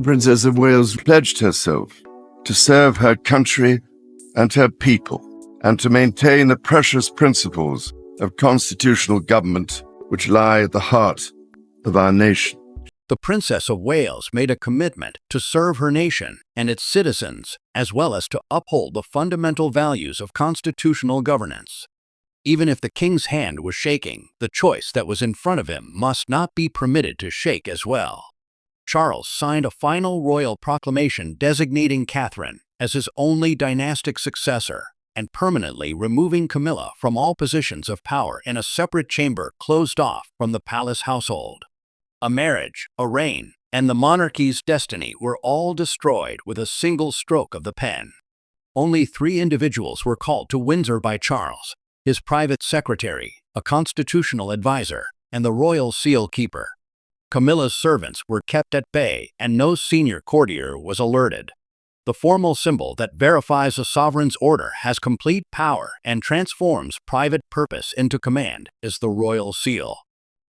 Princess of Wales pledged herself to serve her country and her people, and to maintain the precious principles of constitutional government which lie at the heart of our nation. The Princess of Wales made a commitment to serve her nation and its citizens, as well as to uphold the fundamental values of constitutional governance. Even if the king's hand was shaking, the choice that was in front of him must not be permitted to shake as well. Charles signed a final royal proclamation designating Catherine as his only dynastic successor and permanently removing Camilla from all positions of power in a separate chamber closed off from the palace household. A marriage, a reign, and the monarchy's destiny were all destroyed with a single stroke of the pen. Only 3 individuals were called to Windsor by Charles: his private secretary, a constitutional advisor, and the royal seal keeper. Camilla's servants were kept at bay, and no senior courtier was alerted. The formal symbol that verifies a sovereign's order, has complete power, and transforms private purpose into command is the royal seal.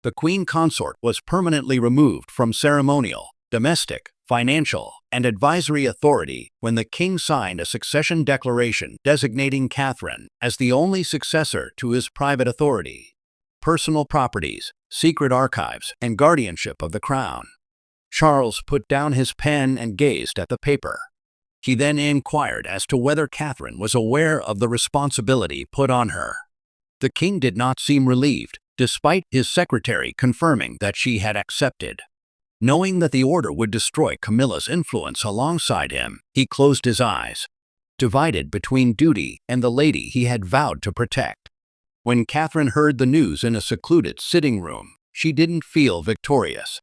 The queen consort was permanently removed from ceremonial, domestic, financial, and advisory authority when the king signed a succession declaration designating Catherine as the only successor to his private authority, personal properties, secret archives, and guardianship of the crown. Charles put down his pen and gazed at the paper. He then inquired as to whether Catherine was aware of the responsibility put on her. The king did not seem relieved, despite his secretary confirming that she had accepted. Knowing that the order would destroy Camilla's influence alongside him, he closed his eyes, divided between duty and the lady he had vowed to protect. When Catherine heard the news in a secluded sitting room, she didn't feel victorious.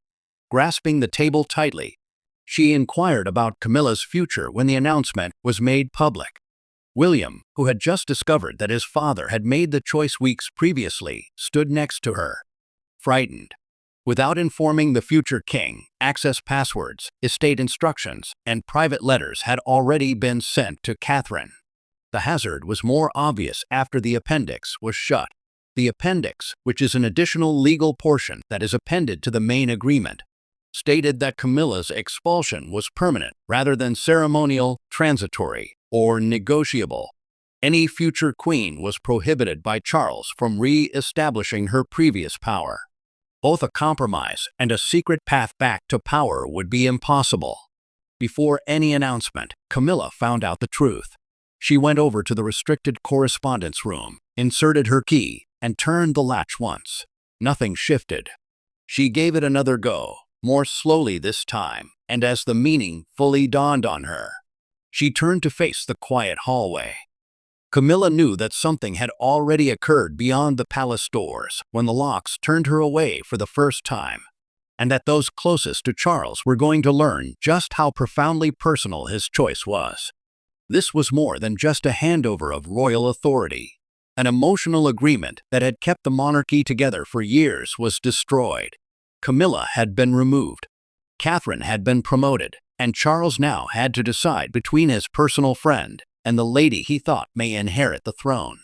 Grasping the table tightly, she inquired about Camilla's future when the announcement was made public. William, who had just discovered that his father had made the choice weeks previously, stood next to her. Frightened. Without informing the future king, access passwords, estate instructions, and private letters had already been sent to Catherine. The hazard was more obvious after the appendix was shut. The appendix, which is an additional legal portion that is appended to the main agreement, stated that Camilla's expulsion was permanent rather than ceremonial, transitory, or negotiable. Any future queen was prohibited by Charles from re-establishing her previous power. Both a compromise and a secret path back to power would be impossible. Before any announcement, Camilla found out the truth. She went over to the restricted correspondence room, inserted her key, and turned the latch once. Nothing shifted. She gave it another go, more slowly this time, and as the meaning fully dawned on her, she turned to face the quiet hallway. Camilla knew that something had already occurred beyond the palace doors when the locks turned her away for the first time, and that those closest to Charles were going to learn just how profoundly personal his choice was. This was more than just a handover of royal authority. An emotional agreement that had kept the monarchy together for years was destroyed. Camilla had been removed. Catherine had been promoted, and Charles now had to decide between his personal friend and the lady he thought may inherit the throne.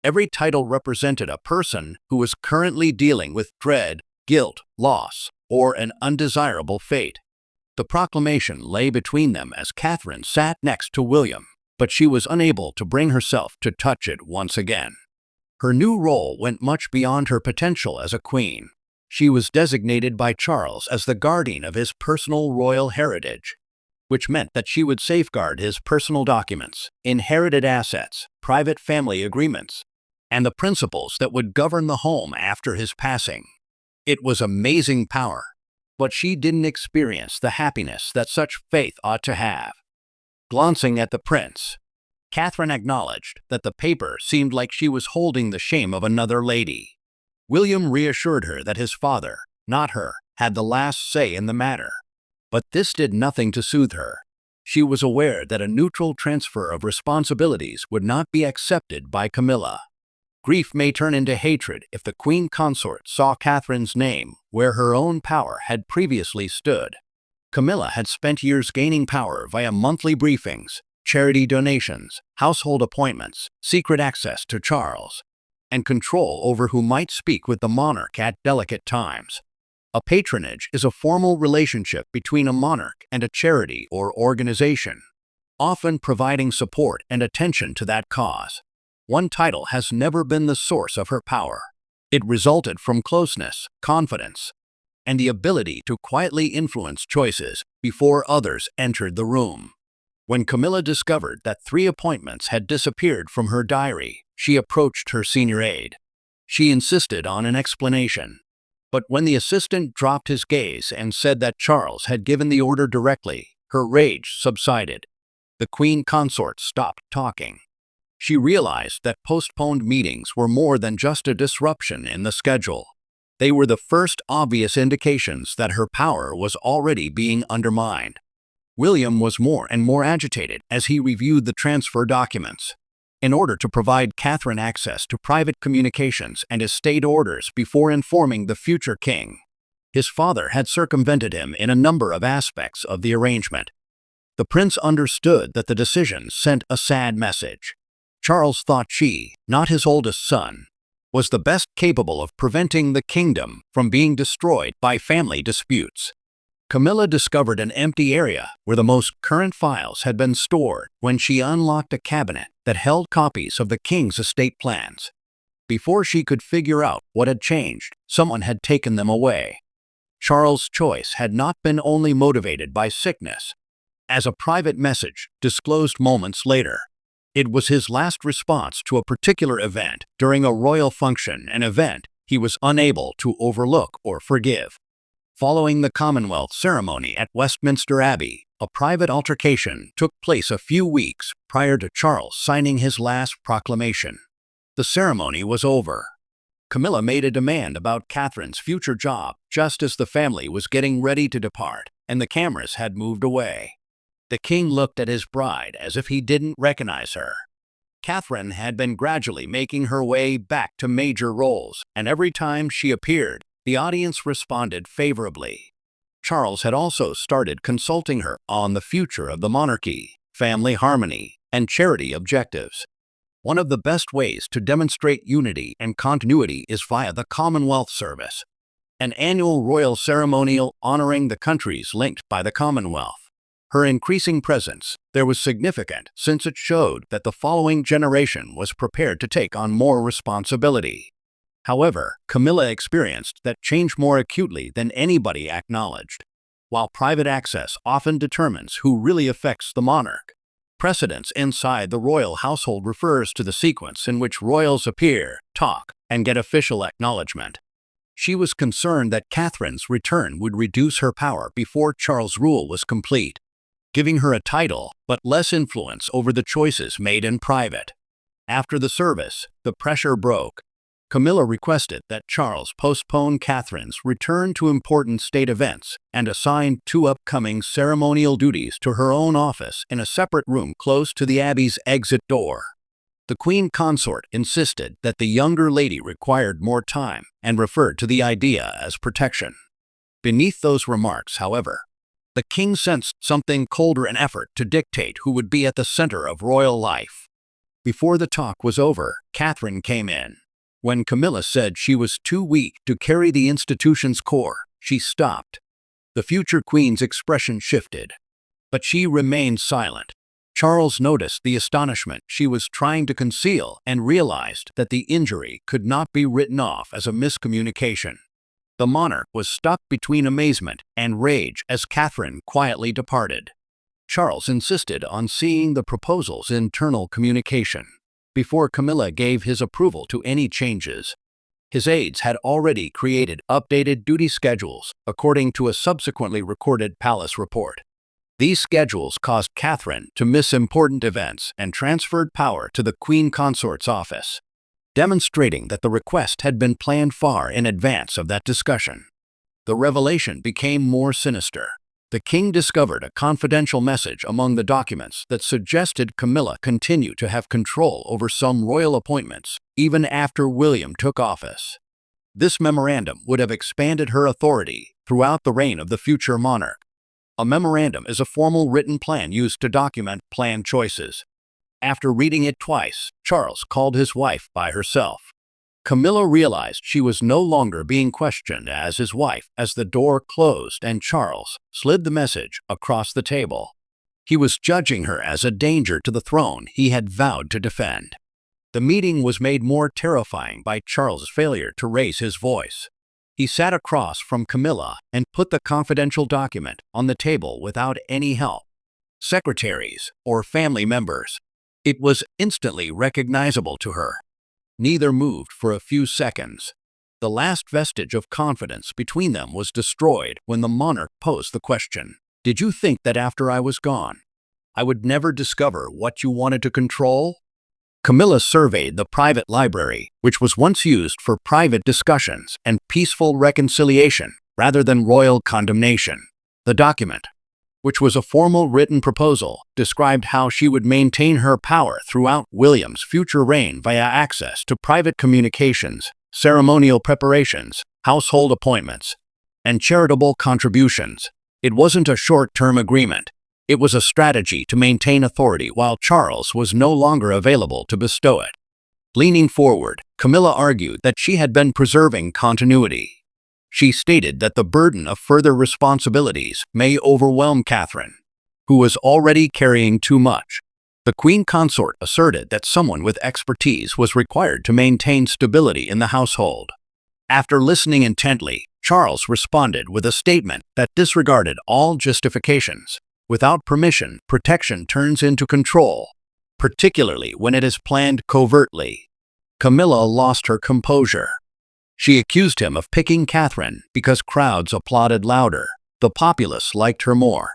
Every title represented a person who was currently dealing with dread, guilt, loss, or an undesirable fate. The proclamation lay between them as Catherine sat next to William, but she was unable to bring herself to touch it once again. Her new role went much beyond her potential as a queen. She was designated by Charles as the guardian of his personal royal heritage, which meant that she would safeguard his personal documents, inherited assets, private family agreements, and the principles that would govern the home after his passing. It was amazing power, but she didn't experience the happiness that such faith ought to have. Glancing at the prince, Catherine acknowledged that the paper seemed like she was holding the shame of another lady. William reassured her that his father, not her, had the last say in the matter. But this did nothing to soothe her. She was aware that a neutral transfer of responsibilities would not be accepted by Camilla. Grief may turn into hatred if the queen consort saw Catherine's name where her own power had previously stood. Camilla had spent years gaining power via monthly briefings, charity donations, household appointments, secret access to Charles, and control over who might speak with the monarch at delicate times. A patronage is a formal relationship between a monarch and a charity or organization, often providing support and attention to that cause. One title has never been the source of her power. It resulted from closeness, confidence, and the ability to quietly influence choices before others entered the room. When Camilla discovered that 3 appointments had disappeared from her diary, she approached her senior aide. She insisted on an explanation. But when the assistant dropped his gaze and said that Charles had given the order directly, her rage subsided. The queen consort stopped talking. She realized that postponed meetings were more than just a disruption in the schedule. They were the first obvious indications that her power was already being undermined. William was more and more agitated as he reviewed the transfer documents. In order to provide Catherine access to private communications and estate orders before informing the future king, his father had circumvented him in a number of aspects of the arrangement. The prince understood that the decision sent a sad message. Charles thought she, not his oldest son, was the best capable of preventing the kingdom from being destroyed by family disputes. Camilla discovered an empty area where the most current files had been stored when she unlocked a cabinet that held copies of the king's estate plans. Before she could figure out what had changed, someone had taken them away. Charles' choice had not been only motivated by sickness. As a private message disclosed moments later, it was his last response to a particular event during a royal function, an event he was unable to overlook or forgive. Following the Commonwealth ceremony at Westminster Abbey, a private altercation took place a few weeks prior to Charles signing his last proclamation. The ceremony was over. Camilla made a demand about Catherine's future job just as the family was getting ready to depart, and the cameras had moved away. The king looked at his bride as if he didn't recognize her. Catherine had been gradually making her way back to major roles, and every time she appeared, the audience responded favorably. Charles had also started consulting her on the future of the monarchy, family harmony, and charity objectives. One of the best ways to demonstrate unity and continuity is via the Commonwealth Service, an annual royal ceremonial honoring the countries linked by the Commonwealth. Her increasing presence there was significant since it showed that the following generation was prepared to take on more responsibility. However, Camilla experienced that change more acutely than anybody acknowledged. While private access often determines who really affects the monarch, precedence inside the royal household refers to the sequence in which royals appear, talk, and get official acknowledgement. She was concerned that Catherine's return would reduce her power before Charles' rule was complete, giving her a title but less influence over the choices made in private. After the service, the pressure broke. Camilla requested that Charles postpone Catherine's return to important state events and assigned 2 upcoming ceremonial duties to her own office in a separate room close to the abbey's exit door. The queen consort insisted that the younger lady required more time and referred to the idea as protection. Beneath those remarks, however, the king sensed something colder, an effort to dictate who would be at the center of royal life. Before the talk was over, Catherine came in. When Camilla said she was too weak to carry the institution's core, she stopped. The future queen's expression shifted, but she remained silent. Charles noticed the astonishment she was trying to conceal and realized that the injury could not be written off as a miscommunication. The monarch was stuck between amazement and rage as Catherine quietly departed. Charles insisted on seeing the proposal's internal communication before Camilla gave his approval to any changes. His aides had already created updated duty schedules according to a subsequently recorded palace report. These schedules caused Catherine to miss important events and transferred power to the queen consort's office, demonstrating that the request had been planned far in advance of that discussion. The revelation became more sinister. The king discovered a confidential message among the documents that suggested Camilla continue to have control over some royal appointments, even after William took office. This memorandum would have expanded her authority throughout the reign of the future monarch. A memorandum is a formal written plan used to document planned choices. After reading it twice, Charles called his wife by herself. Camilla realized she was no longer being questioned as his wife as the door closed and Charles slid the message across the table. He was judging her as a danger to the throne he had vowed to defend. The meeting was made more terrifying by Charles's failure to raise his voice. He sat across from Camilla and put the confidential document on the table without any help, secretaries, or family members. It was instantly recognizable to her. Neither moved for a few seconds. The last vestige of confidence between them was destroyed when the monarch posed the question, "Did you think that after I was gone, I would never discover what you wanted to control?" Camilla surveyed the private library, which was once used for private discussions and peaceful reconciliation rather than royal condemnation. The document, which was a formal written proposal, described how she would maintain her power throughout William's future reign via access to private communications, ceremonial preparations, household appointments, and charitable contributions. It wasn't a short-term agreement. It was a strategy to maintain authority while Charles was no longer available to bestow it. Leaning forward, Camilla argued that she had been preserving continuity. She stated that the burden of further responsibilities may overwhelm Catherine, who was already carrying too much. The Queen Consort asserted that someone with expertise was required to maintain stability in the household. After listening intently, Charles responded with a statement that disregarded all justifications. Without permission, protection turns into control, particularly when it is planned covertly. Camilla lost her composure. She accused him of picking Catherine because crowds applauded louder, the populace liked her more,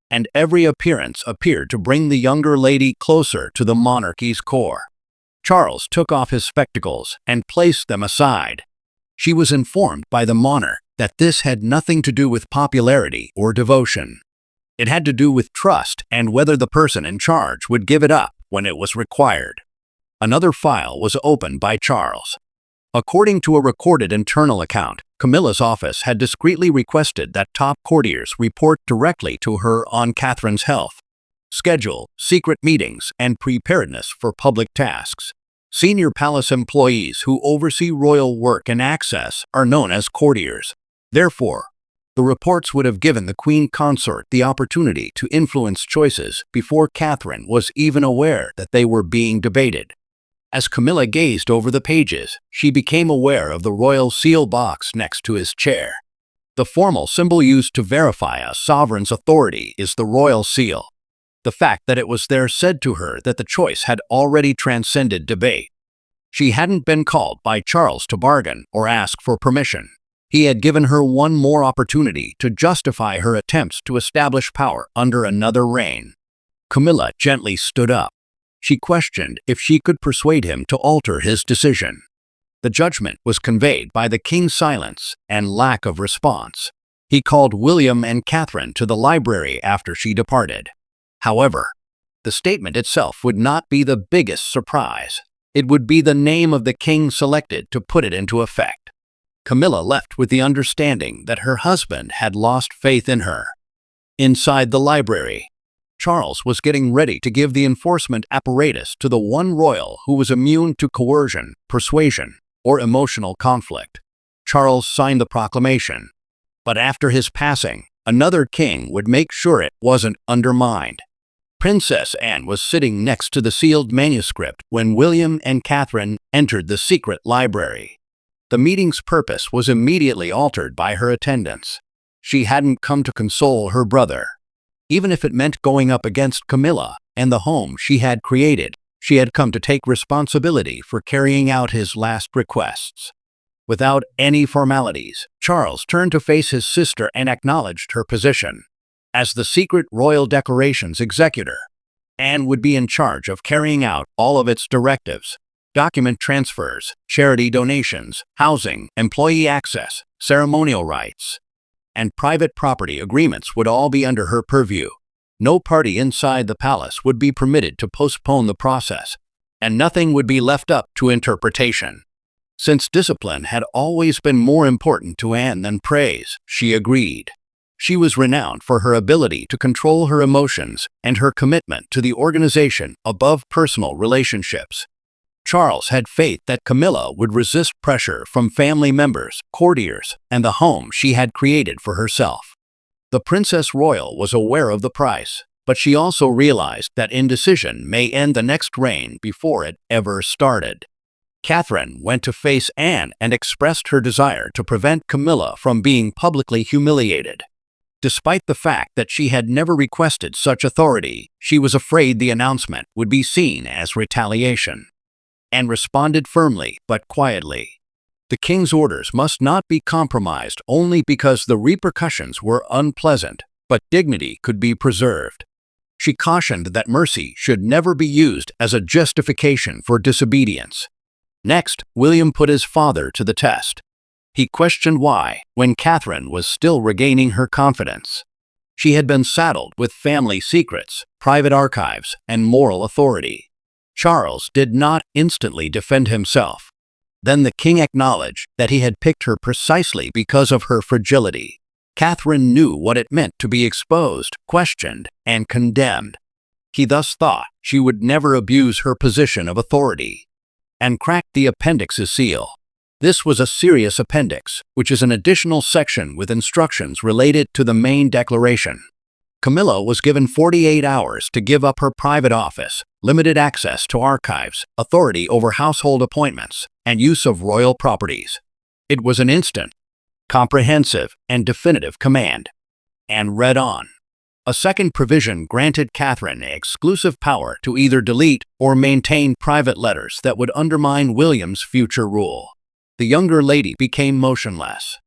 and every appearance appeared to bring the younger lady closer to the monarchy's core. Charles took off his spectacles and placed them aside. She was informed by the monarch that this had nothing to do with popularity or devotion. It had to do with trust and whether the person in charge would give it up when it was required. Another file was opened by Charles. According to a recorded internal account, Camilla's office had discreetly requested that top courtiers report directly to her on Catherine's health, schedule secret meetings, and preparedness for public tasks. Senior palace employees who oversee royal work and access are known as courtiers. Therefore, the reports would have given the Queen Consort the opportunity to influence choices before Catherine was even aware that they were being debated. As Camilla gazed over the pages, she became aware of the royal seal box next to his chair. The formal symbol used to verify a sovereign's authority is the royal seal. The fact that it was there said to her that the choice had already transcended debate. She hadn't been called by Charles to bargain or ask for permission. He had given her one more opportunity to justify her attempts to establish power under another reign. Camilla gently stood up. She questioned if she could persuade him to alter his decision. The judgment was conveyed by the king's silence and lack of response. He called William and Catherine to the library after she departed. However, the statement itself would not be the biggest surprise. It would be the name of the king selected to put it into effect. Camilla left with the understanding that her husband had lost faith in her. Inside the library, Charles was getting ready to give the enforcement apparatus to the one royal who was immune to coercion, persuasion, or emotional conflict. Charles signed the proclamation. But after his passing, another king would make sure it wasn't undermined. Princess Anne was sitting next to the sealed manuscript when William and Catherine entered the secret library. The meeting's purpose was immediately altered by her attendance. She hadn't come to console her brother. Even if it meant going up against Camilla and the home she had created, she had come to take responsibility for carrying out his last requests. Without any formalities, Charles turned to face his sister and acknowledged her position. As the secret royal decorations executor, Anne would be in charge of carrying out all of its directives. Document transfers, charity donations, housing, employee access, ceremonial rights, and private property agreements would all be under her purview. No party inside the palace would be permitted to postpone the process, and nothing would be left up to interpretation. Since discipline had always been more important to Anne than praise, she agreed. She was renowned for her ability to control her emotions and her commitment to the organization above personal relationships. Charles had faith that Camilla would resist pressure from family members, courtiers, and the home she had created for herself. The Princess Royal was aware of the price, but she also realized that indecision may end the next reign before it ever started. Catherine went to face Anne and expressed her desire to prevent Camilla from being publicly humiliated. Despite the fact that she had never requested such authority, she was afraid the announcement would be seen as retaliation. Anne responded firmly but quietly. The king's orders must not be compromised only because the repercussions were unpleasant, but dignity could be preserved. She cautioned that mercy should never be used as a justification for disobedience. Next, William put his father to the test. He questioned why, when Catherine was still regaining her confidence. She had been saddled with family secrets, private archives, and moral authority. Charles did not instantly defend himself. Then the king acknowledged that he had picked her precisely because of her fragility. Catherine knew what it meant to be exposed, questioned, and condemned. He thus thought she would never abuse her position of authority, and cracked the appendix's seal. This was a serious appendix, which is an additional section with instructions related to the main declaration. Camilla was given 48 hours to give up her private office, limited access to archives, authority over household appointments, and use of royal properties. It was an instant, comprehensive, and definitive command. And read on. A second provision granted Catherine exclusive power to either delete or maintain private letters that would undermine William's future rule. The younger lady became motionless.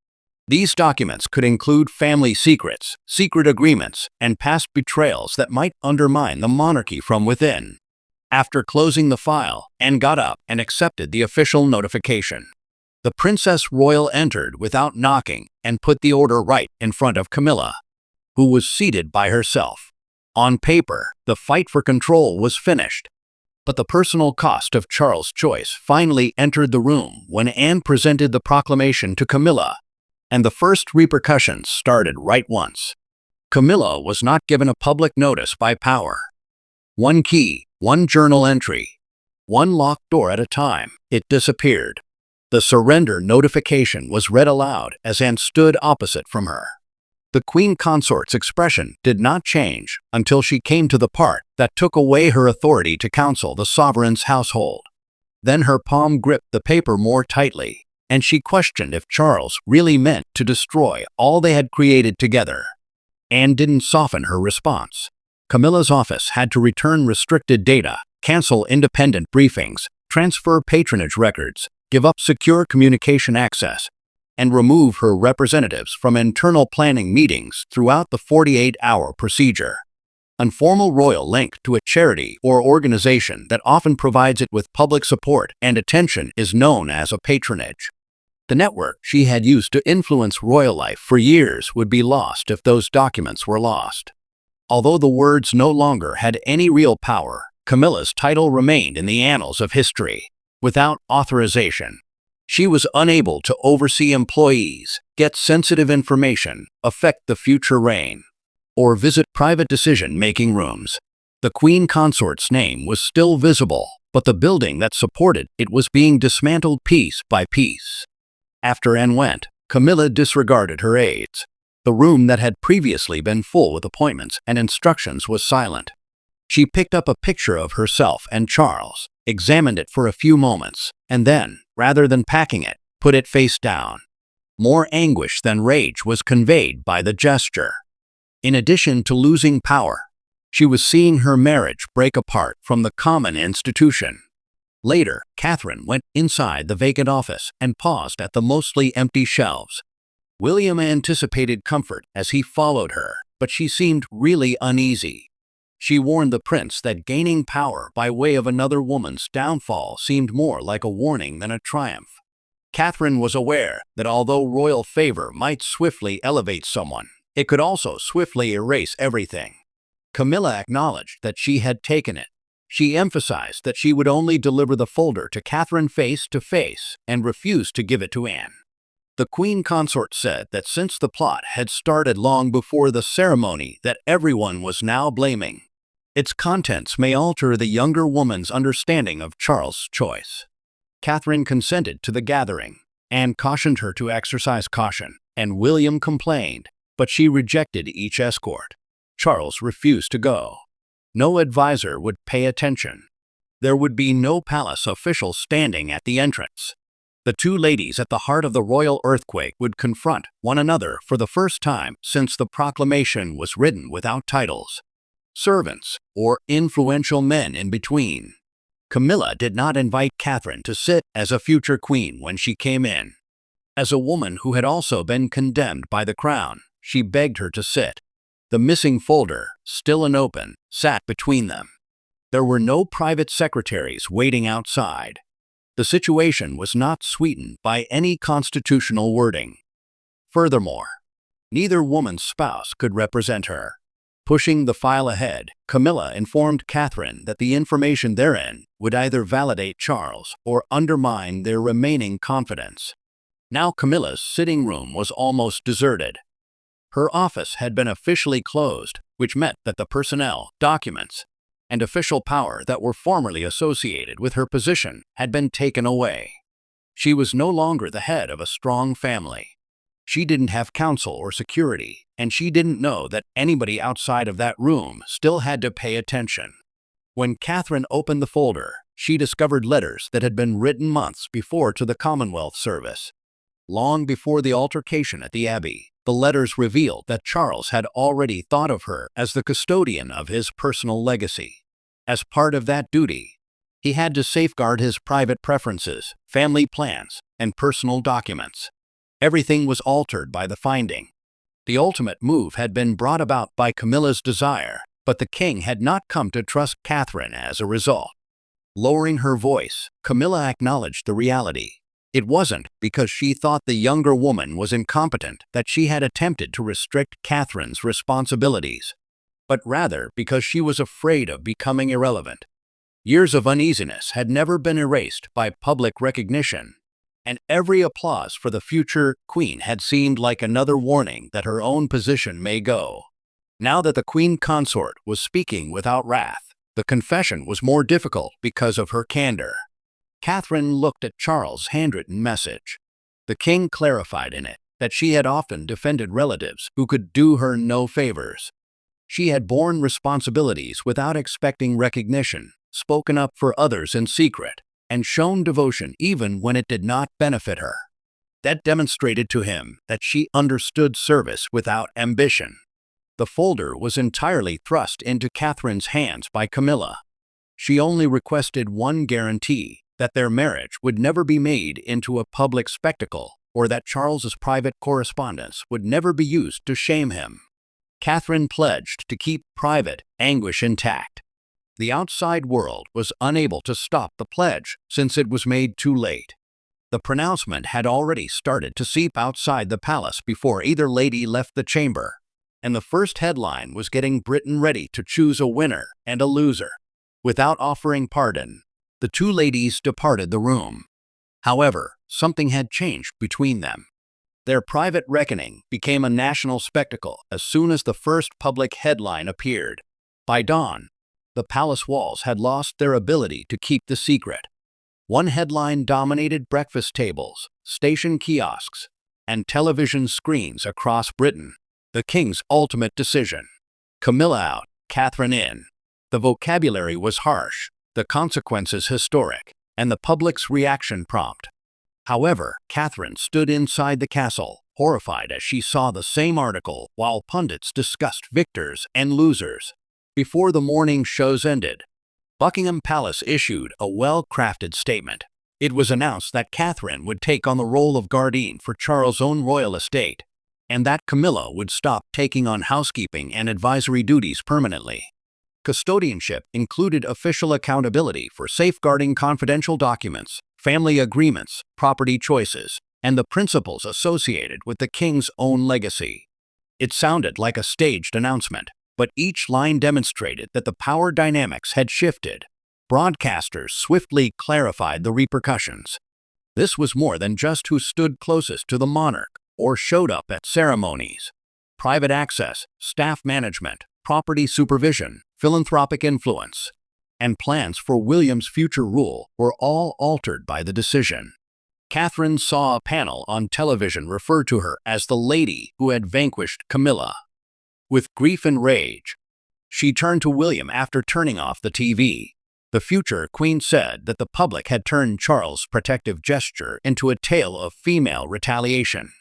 These documents could include family secrets, secret agreements, and past betrayals that might undermine the monarchy from within. After closing the file, Anne got up and accepted the official notification. The Princess Royal entered without knocking and put the order right in front of Camilla, who was seated by herself. On paper, the fight for control was finished. But the personal cost of Charles' choice finally entered the room when Anne presented the proclamation to Camilla, and the first repercussions started right once. Camilla was not given a public notice by power. One key, one journal entry, one locked door at a time, it disappeared. The surrender notification was read aloud as Anne stood opposite from her. The queen consort's expression did not change until she came to the part that took away her authority to counsel the sovereign's household. Then her palm gripped the paper more tightly, and she questioned if Charles really meant to destroy all they had created together. Anne didn't soften her response. Camilla's office had to return restricted data, cancel independent briefings, transfer patronage records, give up secure communication access, and remove her representatives from internal planning meetings throughout the 48-hour procedure. A formal royal link to a charity or organization that often provides it with public support and attention is known as a patronage. The network she had used to influence royal life for years would be lost if those documents were lost. Although the words no longer had any real power, Camilla's title remained in the annals of history. Without authorization, she was unable to oversee employees, get sensitive information, affect the future reign, or visit private decision-making rooms. The queen consort's name was still visible, but the building that supported it was being dismantled piece by piece. After Anne went, Camilla disregarded her aides. The room that had previously been full with appointments and instructions was silent. She picked up a picture of herself and Charles, examined it for a few moments, and then, rather than packing it, put it face down. More anguish than rage was conveyed by the gesture. In addition to losing power, she was seeing her marriage break apart from the common institution. Later, Catherine went inside the vacant office and paused at the mostly empty shelves. William anticipated comfort as he followed her, but she seemed really uneasy. She warned the prince that gaining power by way of another woman's downfall seemed more like a warning than a triumph. Catherine was aware that although royal favor might swiftly elevate someone, it could also swiftly erase everything. Camilla acknowledged that she had taken it. She emphasized that she would only deliver the folder to Catherine face to face and refused to give it to Anne. The queen consort said that since the plot had started long before the ceremony that everyone was now blaming Its contents may alter the younger woman's understanding of Charles' choice. Catherine consented to the gathering. Anne cautioned her to exercise caution, and William complained, but she rejected each escort. Charles refused to go. No advisor would pay attention. There would be no palace official standing at the entrance. The two ladies at the heart of the royal earthquake would confront one another for the first time since the proclamation was written without titles, servants, or influential men in between. Camilla did not invite Catherine to sit as a future queen when she came in. As a woman who had also been condemned by the crown, she begged her to sit. The missing folder, still unopened, sat between them. There were no private secretaries waiting outside. The situation was not sweetened by any constitutional wording. Furthermore, neither woman's spouse could represent her. Pushing the file ahead, Camilla informed Catherine that the information therein would either validate Charles or undermine their remaining confidence. Now Camilla's sitting room was almost deserted. Her office had been officially closed, which meant that the personnel, documents, and official power that were formerly associated with her position had been taken away. She was no longer the head of a strong family. She didn't have counsel or security, and she didn't know that anybody outside of that room still had to pay attention. When Catherine opened the folder, she discovered letters that had been written months before to the Commonwealth Service. Long before the altercation at the Abbey, the letters revealed that Charles had already thought of her as the custodian of his personal legacy. As part of that duty, he had to safeguard his private preferences, family plans, and personal documents. Everything was altered by the finding. The ultimate move had been brought about by Camilla's desire, but the king had not come to trust Catherine as a result. Lowering her voice, Camilla acknowledged the reality. It wasn't because she thought the younger woman was incompetent that she had attempted to restrict Catherine's responsibilities, but rather because she was afraid of becoming irrelevant. Years of uneasiness had never been erased by public recognition, and every applause for the future queen had seemed like another warning that her own position may go. Now that the queen consort was speaking without wrath, the confession was more difficult because of her candor. Catherine looked at Charles' handwritten message. The king clarified in it that she had often defended relatives who could do her no favors. She had borne responsibilities without expecting recognition, spoken up for others in secret, and shown devotion even when it did not benefit her. That demonstrated to him that she understood service without ambition. The folder was entirely thrust into Catherine's hands by Camilla. She only requested one guarantee: that their marriage would never be made into a public spectacle, or that Charles's private correspondence would never be used to shame him. Catherine pledged to keep private anguish intact. The outside world was unable to stop the pledge since it was made too late. The pronouncement had already started to seep outside the palace before either lady left the chamber, and the first headline was getting Britain ready to choose a winner and a loser. Without offering pardon, the two ladies departed the room. However, something had changed between them. Their private reckoning became a national spectacle as soon as the first public headline appeared. By dawn, the palace walls had lost their ability to keep the secret. One headline dominated breakfast tables, station kiosks, and television screens across Britain: the king's ultimate decision. Camilla out, Catherine in. The vocabulary was harsh, the consequences historic, and the public's reaction prompt. However, Catherine stood inside the castle, horrified as she saw the same article while pundits discussed victors and losers. Before the morning shows ended, Buckingham Palace issued a well-crafted statement. It was announced that Catherine would take on the role of guardian for Charles' own royal estate, and that Camilla would stop taking on housekeeping and advisory duties permanently. Custodianship included official accountability for safeguarding confidential documents, family agreements, property choices, and the principles associated with the king's own legacy. It sounded like a staged announcement, but each line demonstrated that the power dynamics had shifted. Broadcasters swiftly clarified the repercussions. This was more than just who stood closest to the monarch or showed up at ceremonies. Private access, staff management, property supervision, philanthropic influence, and plans for William's future rule were all altered by the decision. Catherine saw a panel on television refer to her as the lady who had vanquished Camilla. With grief and rage, she turned to William after turning off the TV. The future queen said that the public had turned Charles' protective gesture into a tale of female retaliation.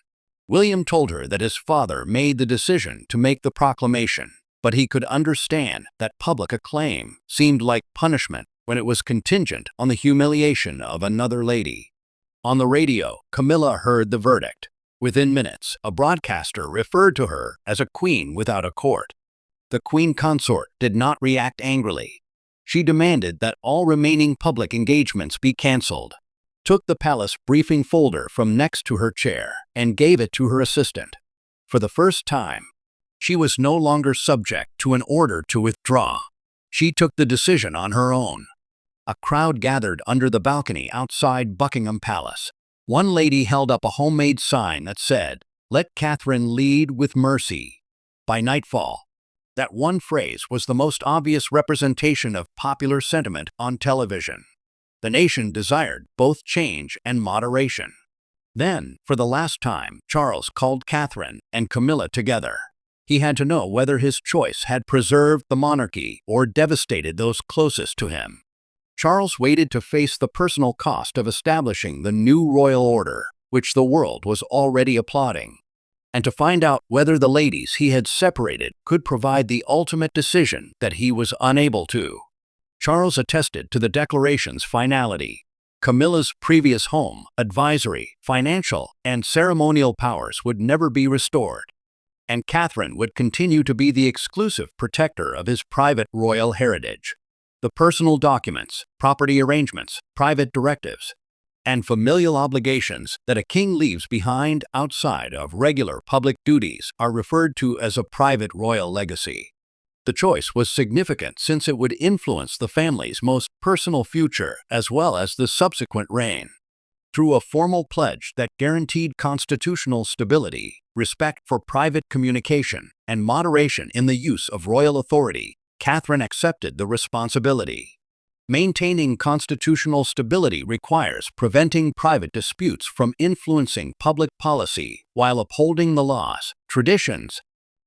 William told her that his father made the decision to make the proclamation, but he could understand that public acclaim seemed like punishment when it was contingent on the humiliation of another lady. On the radio, Camilla heard the verdict. Within minutes, a broadcaster referred to her as a queen without a court. The queen consort did not react angrily. She demanded that all remaining public engagements be cancelled, took the palace briefing folder from next to her chair, and gave it to her assistant. For the first time, she was no longer subject to an order to withdraw. She took the decision on her own. A crowd gathered under the balcony outside Buckingham Palace. One lady held up a homemade sign that said, "Let Catherine lead with mercy." By nightfall, that one phrase was the most obvious representation of popular sentiment on television. The nation desired both change and moderation. Then, for the last time, Charles called Catherine and Camilla together. He had to know whether his choice had preserved the monarchy or devastated those closest to him. Charles waited to face the personal cost of establishing the new royal order, which the world was already applauding, and to find out whether the ladies he had separated could provide the ultimate decision that he was unable to. Charles attested to the declaration's finality. Camilla's previous home, advisory, financial, and ceremonial powers would never be restored, and Catherine would continue to be the exclusive protector of his private royal heritage. The personal documents, property arrangements, private directives, and familial obligations that a king leaves behind outside of regular public duties are referred to as a private royal legacy. The choice was significant since it would influence the family's most personal future as well as the subsequent reign. Through a formal pledge that guaranteed constitutional stability, respect for private communication, and moderation in the use of royal authority, Catherine accepted the responsibility. Maintaining constitutional stability requires preventing private disputes from influencing public policy while upholding the laws, traditions,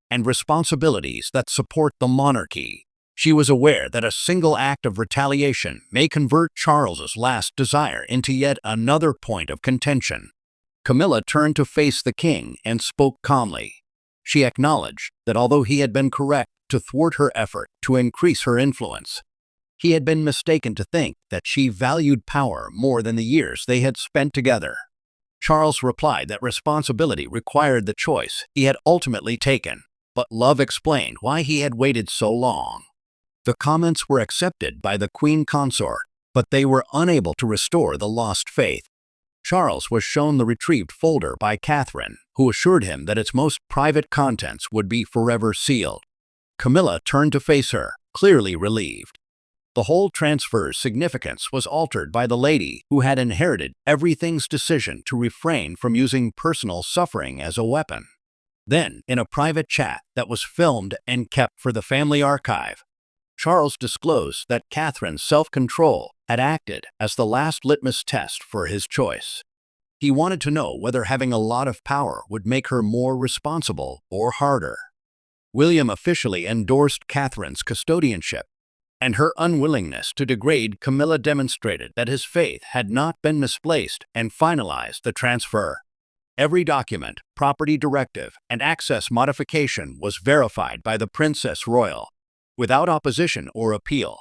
and responsibilities that support the monarchy. She was aware that a single act of retaliation may convert Charles's last desire into yet another point of contention. Camilla turned to face the king and spoke calmly. She acknowledged that although he had been correct to thwart her effort to increase her influence, he had been mistaken to think that she valued power more than the years they had spent together. Charles replied that responsibility required the choice he had ultimately taken, but love explained why he had waited so long. The comments were accepted by the queen consort, but they were unable to restore the lost faith. Charles was shown the retrieved folder by Catherine, who assured him that its most private contents would be forever sealed. Camilla turned to face her, clearly relieved. The whole transfer's significance was altered by the lady who had inherited everything's decision to refrain from using personal suffering as a weapon. Then, in a private chat that was filmed and kept for the family archive, Charles disclosed that Catherine's self-control had acted as the last litmus test for his choice. He wanted to know whether having a lot of power would make her more responsible or harder. William officially endorsed Catherine's custodianship, and her unwillingness to degrade Camilla demonstrated that his faith had not been misplaced and finalized the transfer. Every document, property directive, and access modification was verified by the Princess Royal. Without opposition or appeal,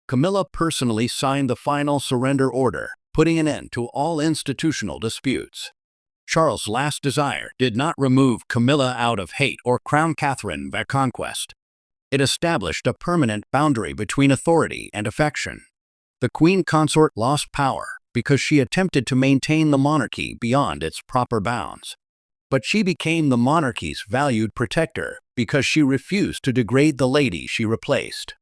Camilla personally signed the final surrender order, putting an end to all institutional disputes. Charles' last desire did not remove Camilla out of hate or crown Catherine by conquest. It established a permanent boundary between authority and affection. The queen consort lost power because she attempted to maintain the monarchy beyond its proper bounds. But she became the monarchy's valued protector because she refused to degrade the lady she replaced.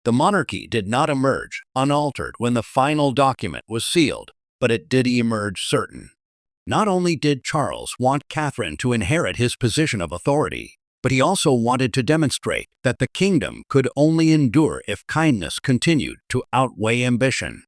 The monarchy did not emerge unaltered when the final document was sealed, but it did emerge certain. Not only did Charles want Catherine to inherit his position of authority, But he also wanted to demonstrate that the kingdom could only endure if kindness continued to outweigh ambition.